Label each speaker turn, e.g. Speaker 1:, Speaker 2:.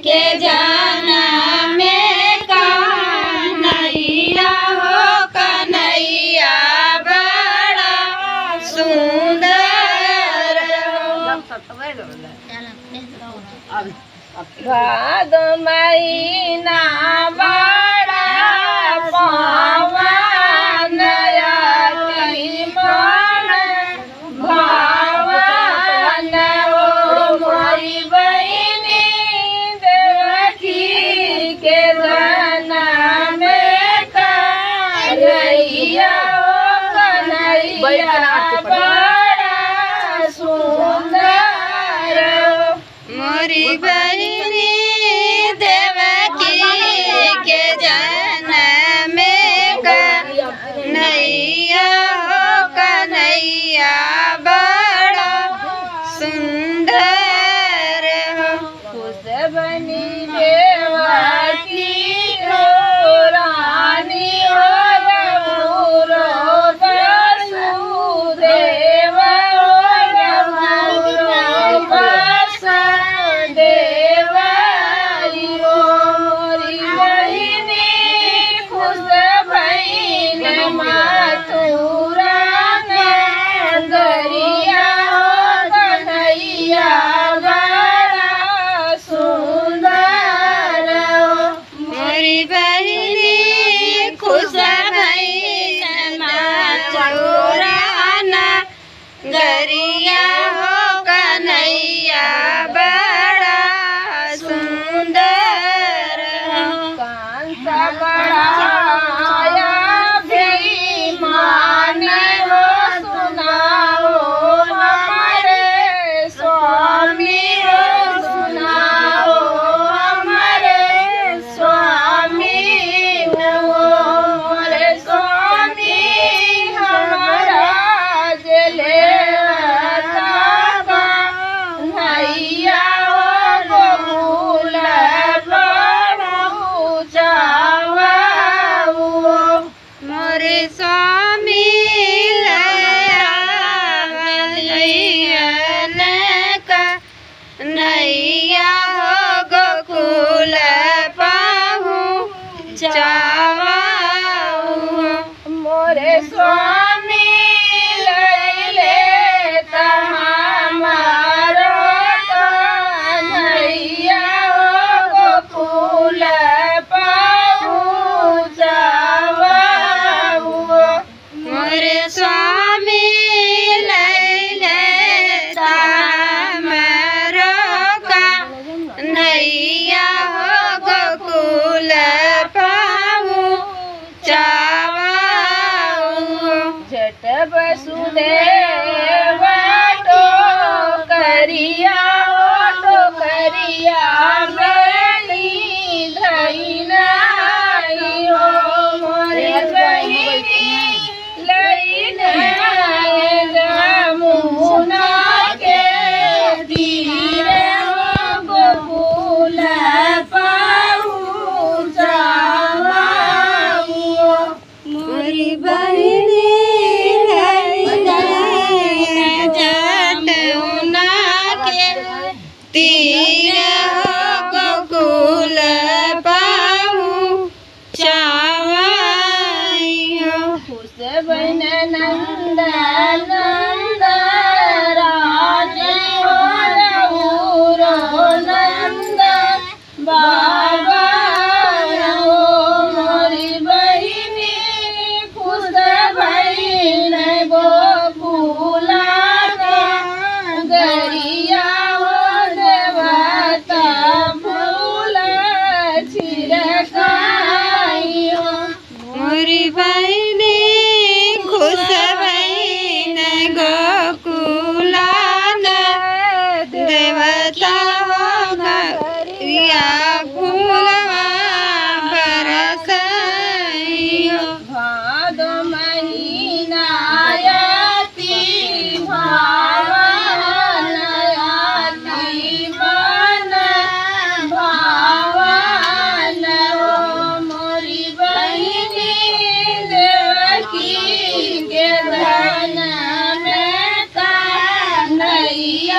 Speaker 1: के जन्म में कन्हैया हो कन्हैया बड़ा सुंदर भादो महीना बड़ा पावन अति मन भावन हो मोरी बहिनी देवकी के जन्म में कन्हैया हो कन्हैया बड़ा सुंदर मोरी बहिनी देवकी के जन्म में कन्हैया हो कन्हैया बड़ा सुंदर हो खुश बनी देवकी हो रानी हो गौरो वसुदेव हो गौरो वसुदेव हो मोरी बहिनी खुश भईन मथुरा नगरिया हो कन्हैया बड़ा सुंदर हो मोरी बहिनी खुश भईन मथुरा नगरिया हो कन्हैया बड़ा सुंदर हो कंस बढ़ाया भीमान हो सुनाओ हमारे स्वामी हो सुनाओ हमारे स्वामी हो मोरे स्वामी हमारा जले कन्हैया हो गोकुल पहुँचाओ मोरे स्वामी कन्हैया हो गोकुल पहुँचाओ मोरे स्वामी लैले हमारो कन्हैया हो गोकुल पहुँचाओ मोरे स्वामी लैले हमारो कन्हैया हो गोकुल पहुँचाओ झट वसुदेव टोकरिया बेली धैनाई हो मोरी बहिनी लैने जमुना के तीरे हो गोकुल पहुँचाओ मोरी बहिनी जमुना के तीरे हो गोकुल पहुँचाओ खुश बन नंद नंद राज हो रघुरो नंद बाबा हो मोरी बहिनी खुश भईन गोकुला गरिया हो देवता फूल छिड़काई हो मोरी बहिनी खुश भईन गोकुला देवता हो गरिया फूलवा बरसाई हो भादो महीना आयती भावन भावन हो मोरी बहिनी देवकी के धन में कन्हैया